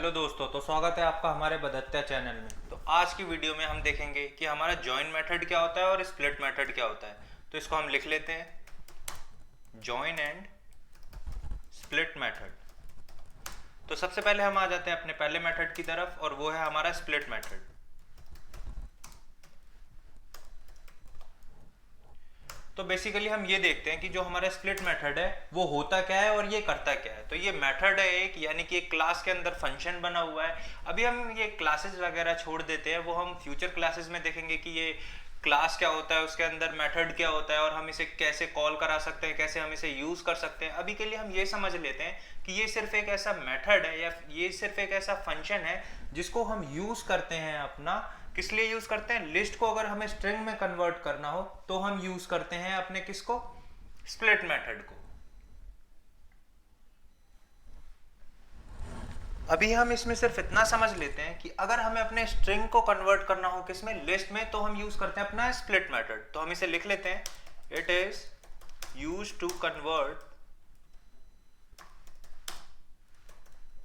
Hello दोस्तों, तो स्वागत है आपका हमारे बदत्या चैनल में। तो आज की वीडियो में हम देखेंगे कि हमारा जॉइन मेथड क्या होता है और स्प्लिट मेथड क्या होता है। तो इसको हम लिख लेते हैं, जॉइन एंड स्प्लिट मेथड। तो सबसे पहले हम आ जाते हैं अपने पहले मेथड की तरफ, और वो है हमारा स्प्लिट मेथड। तो बेसिकली हम ये देखते हैं कि जो हमारा स्प्लिट मेथड है वो होता क्या है और ये करता क्या है। तो ये मेथड है एक, यानी कि एक क्लास के अंदर फंक्शन बना हुआ है। अभी हम ये क्लासेस वगैरह छोड़ देते हैं, वो हम फ्यूचर क्लासेस में देखेंगे कि ये क्लास क्या होता है, उसके अंदर मेथड क्या होता है और हम इसे कैसे कॉल करा सकते हैं, कैसे हम इसे यूज कर सकते हैं। अभी के लिए हम ये समझ लेते हैं कि ये सिर्फ एक ऐसा मेथड है या ये सिर्फ एक ऐसा फंक्शन है जिसको हम यूज करते हैं अपना। किस लिए यूज करते हैं? लिस्ट को अगर हमें स्ट्रिंग में कन्वर्ट करना हो तो हम यूज करते हैं अपने किसको? स्प्लिट मेथड को। अभी हम इसमें सिर्फ इतना समझ लेते हैं कि अगर हमें अपने स्ट्रिंग को कन्वर्ट करना हो किसमें? लिस्ट में, तो हम यूज करते हैं अपना स्प्लिट मेथड। तो हम इसे लिख लेते हैं, it is use to convert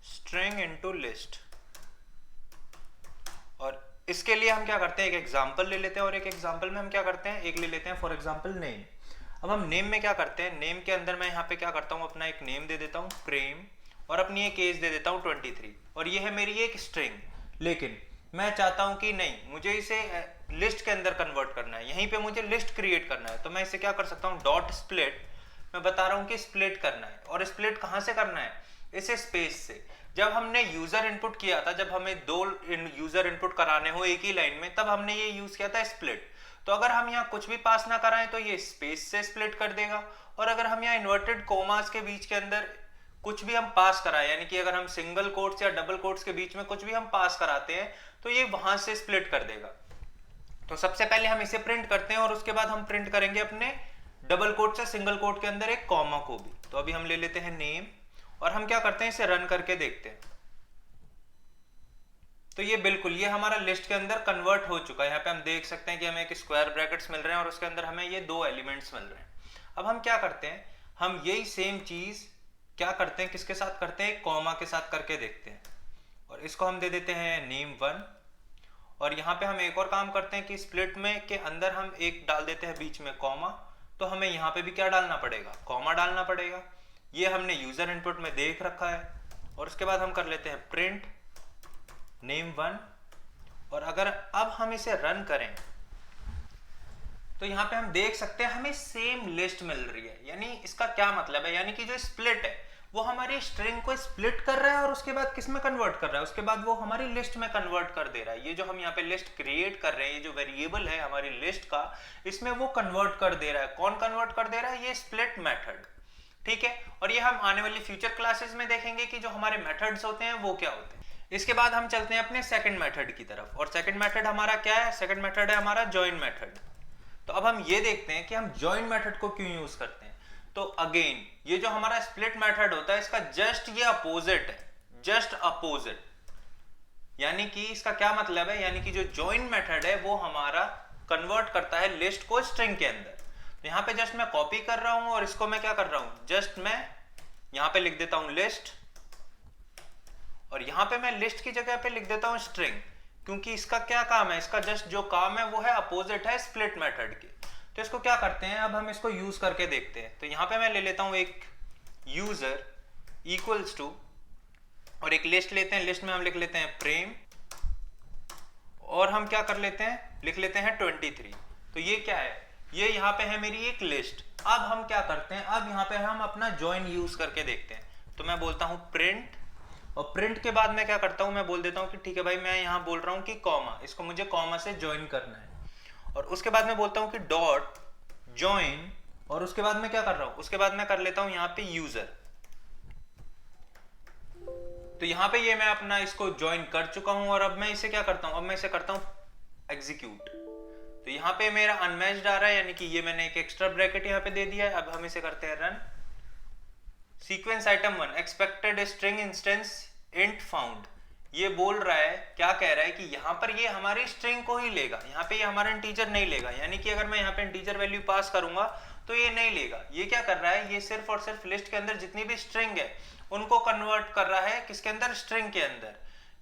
string into list. और इसके लिए हम क्या करते हैं, एक एग्जांपल ले लेते हैं, और एक एग्जांपल में हम क्या करते हैं, एक ले लेते हैं फॉर एग्जांपल नेम। अब हम नेम में क्या करते हैं, नेम के अंदर मैं यहाँ पे क्या करता हूँ, अपना एक नेम दे देता हूँ प्रेम, और अपनी एक एज दे देता हूँ 23, और ये है मेरी एक स्ट्रिंग। लेकिन मैं चाहता हूँ कि नहीं, मुझे इसे लिस्ट के अंदर कन्वर्ट करना है, यहीं पे मुझे लिस्ट क्रिएट करना है। तो मैं इसे क्या कर सकता हूँ, डॉट स्प्लिट। मैं बता रहा हूँ कि स्प्लिट करना है, और स्प्लिट कहाँ से करना है? इसे स्पेस से। जब हमने यूजर इनपुट किया था, जब हमें दो यूजर इनपुट कराने हो एक ही लाइन में, तब हमने ये यूज किया था स्प्लिट। तो अगर हम यहाँ कुछ भी पास ना कराएं तो ये स्पेस से स्प्लिट कर देगा, और अगर हम यहाँ इन्वर्टेड कोमास के बीच के अंदर कुछ भी हम पास कराएं, यानी कि अगर हम सिंगल कोट्स या डबल कोट्स के बीच में कुछ भी हम पास कराते हैं तो ये वहां से स्प्लिट कर देगा। तो सबसे पहले हम इसे प्रिंट करते हैं, और उसके बाद हम प्रिंट करेंगे अपने डबल कोट से सिंगल कोट के अंदर एक कॉमा को भी। तो अभी हम ले लेते हैं नेम, और हम क्या करते हैं, इसे रन करके देखते हैं। तो ये बिल्कुल, ये हमारा लिस्ट के अंदर कन्वर्ट हो चुका है। यहाँ पे हम देख सकते हैं कि हमें एक स्क्वायर ब्रैकेट्स मिल रहे हैं और उसके अंदर हमें ये दो एलिमेंट्स मिल रहे हैं। अब हम क्या करते हैं, हम यही सेम चीज क्या करते हैं, किसके साथ करते हैं, कॉमा के साथ करके देखते हैं। और इसको हम दे देते हैं नेम 1। और यहाँ पे हम एक और काम करते हैं कि स्प्लिट में के अंदर हम एक डाल देते हैं बीच में कॉमा। तो हमें यहाँ पे भी क्या डालना पड़ेगा, कॉमा डालना पड़ेगा। ये हमने यूजर इनपुट में देख रखा है। और उसके बाद हम कर लेते हैं प्रिंट नेम 1। और अगर अब हम इसे रन करें तो यहाँ पे हम देख सकते हैं हमें सेम लिस्ट मिल रही है। यानी इसका क्या मतलब है, यानी कि जो स्प्लिट है वो हमारी स्ट्रिंग को स्प्लिट कर रहा है, और उसके बाद किस में कन्वर्ट कर रहा है, उसके बाद वो हमारी लिस्ट में कन्वर्ट कर दे रहा है। ये जो हम यहाँ पे लिस्ट क्रिएट कर रहे हैं, ये जो वेरिएबल है हमारी लिस्ट का, इसमें वो कन्वर्ट कर दे रहा है। कौन कन्वर्ट कर दे रहा है? ये स्प्लिट मेथड। ठीक है, और ये हम आने वाली फ्यूचर क्लासेस में देखेंगे कि जो हमारे मेथड्स होते हैं वो क्या होते हैं। इसके बाद हम चलते हैं अपने सेकंड मेथड की तरफ, और सेकंड मेथड हमारा क्या है? सेकंड मेथड है हमारा जॉइन मेथड। तो अब हम ये देखते हैं कि हम जॉइन मेथड को क्यों यूज करते हैं। तो अगेन, ये जो हमारा स्प्लिट मेथड होता है इसका जस्ट ये अपोजिट है, जस्ट अपोजिट। यानी कि इसका क्या मतलब है, यानी कि जो जॉइन मेथड है वो हमारा कन्वर्ट करता है लिस्ट को स्ट्रिंग के अंदर। तो यहाँ पे जस्ट मैं कॉपी कर रहा हूं, और इसको मैं क्या कर रहा हूं, जस्ट मैं यहाँ पे लिख देता हूं लिस्ट, और यहाँ पे मैं लिस्ट की जगह पे लिख देता हूँ स्ट्रिंग। क्योंकि इसका क्या काम है, इसका जस्ट जो काम है वो है अपोजिट है स्प्लिट मेथड के। तो इसको क्या करते हैं, अब हम इसको यूज करके देखते हैं। तो यहाँ पे मैं ले लेता हूँ एक यूजर इक्वल्स टू, और एक लिस्ट लेते हैं, लिस्ट में हम लिख लेते हैं प्रेम, और हम क्या कर लेते हैं, लिख लेते हैं 23। तो ये क्या है, ये यहाँ पे है मेरी एक लिस्ट। अब हम क्या करते हैं, अब यहाँ पे हम अपना जॉइन यूज करके देखते हैं। तो मैं बोलता हूँ प्रिंट, और प्रिंट के बाद मैं क्या करता हूं, मैं बोल देता हूं कि ठीक है भाई, मैं यहां बोल रहा हूं कि कॉमा, इसको मुझे कॉमा से ज्वाइन करना है। और उसके बाद मैं बोलता हूं कि डॉट ज्वाइन, और उसके बाद मैं क्या कर रहा हूं, उसके बाद मैं कर लेता हूं यहां पे यूजर। तो यहां पे ये मैं अपना इसको ज्वाइन कर चुका हूं, और अब मैं इसे क्या करता हूं, अब मैं इसे करता हूं एग्जीक्यूट। तो यहां पे मेरा अनमैच्ड आ रहा है, यानी कि ये मैंने एक एक्स्ट्रा ब्रैकेट यहां पे दे दिया है। अब हम इसे करते हैं run. Sequence item 1 expected string instance int found. ये बोल रहा है, क्या कह रहा है कि यहाँ पर ये हमारी स्ट्रिंग को ही लेगा, यहाँ पे ये हमारा इंटीजर नहीं लेगा। यानी कि अगर मैं यहाँ पे इंटीजर वैल्यू पास करूंगा तो ये नहीं लेगा। ये क्या कर रहा है, ये सिर्फ और सिर्फ लिस्ट के अंदर जितनी भी स्ट्रिंग है उनको कन्वर्ट कर रहा है किसके अंदर, स्ट्रिंग के अंदर।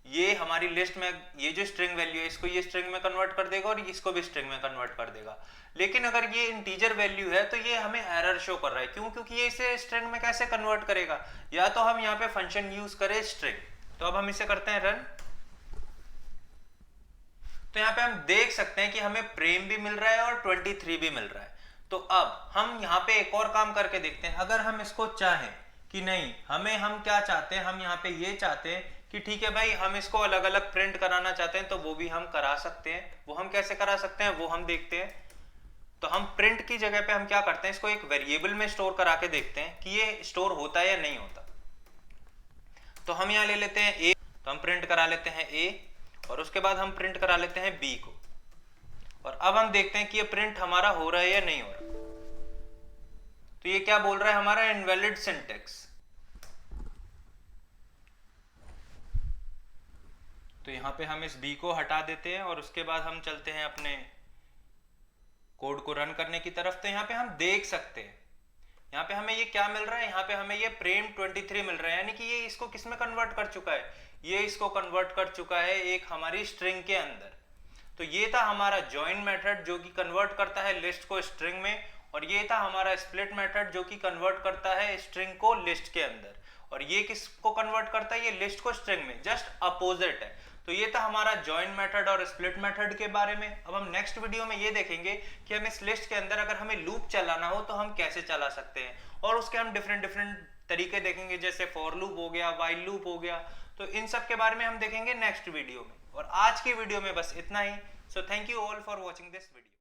ये हमारी लिस्ट में ये जो स्ट्रिंग वैल्यू है इसको ये स्ट्रिंग में कन्वर्ट कर देगा और इसको भी स्ट्रिंग में कन्वर्ट कर देगा। लेकिन अगर ये इंटीजर वैल्यू है तो ये हमें एरर शो कर रहा है। क्यों? क्योंकि ये इसे स्ट्रिंग में कैसे कन्वर्ट करेगा? या तो हम यहाँ पे फंक्शन यूज करें स्ट्रिंग। तो अब हम इसे करते हैं रन। तो यहाँ पे हम देख सकते हैं कि हमें प्रेम भी मिल रहा है और 23 भी मिल रहा है। तो अब हम यहाँ पे एक और काम करके देखते हैं। अगर हम इसको चाहें कि नहीं, हम क्या चाहते हैं, हम यहाँ पे ये चाहते हैं कि ठीक है भाई, हम इसको अलग अलग प्रिंट कराना चाहते हैं, तो वो भी हम करा सकते हैं। वो हम कैसे करा सकते हैं वो हम देखते हैं। तो हम प्रिंट की जगह पे हम क्या करते हैं, इसको एक वेरिएबल में स्टोर करा के देखते हैं कि ये स्टोर होता है या नहीं होता। तो हम यहाँ ले लेते हैं ए, तो हम प्रिंट करा लेते हैं ए, और उसके बाद हम प्रिंट करा लेते हैं बी को। और अब हम देखते हैं कि ये प्रिंट हमारा हो रहा है या नहीं हो रहा। तो ये क्या बोल रहा है हमारा? Invalid syntax. तो यहाँ पे हम इस बी को हटा देते हैं और उसके बाद हम चलते हैं अपने कोड को रन करने की तरफ। तो यहाँ पे हम देख सकते हैं यहाँ पे हमें ये क्या मिल रहा है, यहाँ पे हमें ये प्रेम 23 मिल रहा है। यानी कि ये इसको किस में कन्वर्ट कर चुका है? ये इसको कन्वर्ट कर चुका है एक हमारी स्ट्रिंग के अंदर। तो ये था हमारा ज्वाइन मेथड जो कि कन्वर्ट करता है लिस्ट को स्ट्रिंग में, और ये था हमारा स्प्लिट मेथड जो कि कन्वर्ट करता है स्ट्रिंग को लिस्ट के अंदर। और ये किसको कन्वर्ट करता है? ये लिस्ट को स्ट्रिंग में, जस्ट अपोजिट है। तो ये था हमारा ज्वाइन मेथड और स्प्लिट मेथड के बारे में। अब हम नेक्स्ट वीडियो में ये देखेंगे कि हम इस लिस्ट के अंदर अगर हमें लूप चलाना हो तो हम कैसे चला सकते हैं, और उसके हम डिफरेंट तरीके देखेंगे, जैसे फॉर लूप हो गया, व्हाइल लूप हो गया। तो इन सब के बारे में हम देखेंगे नेक्स्ट वीडियो में। और आज की वीडियो में बस इतना ही। So thank you all for watching this video.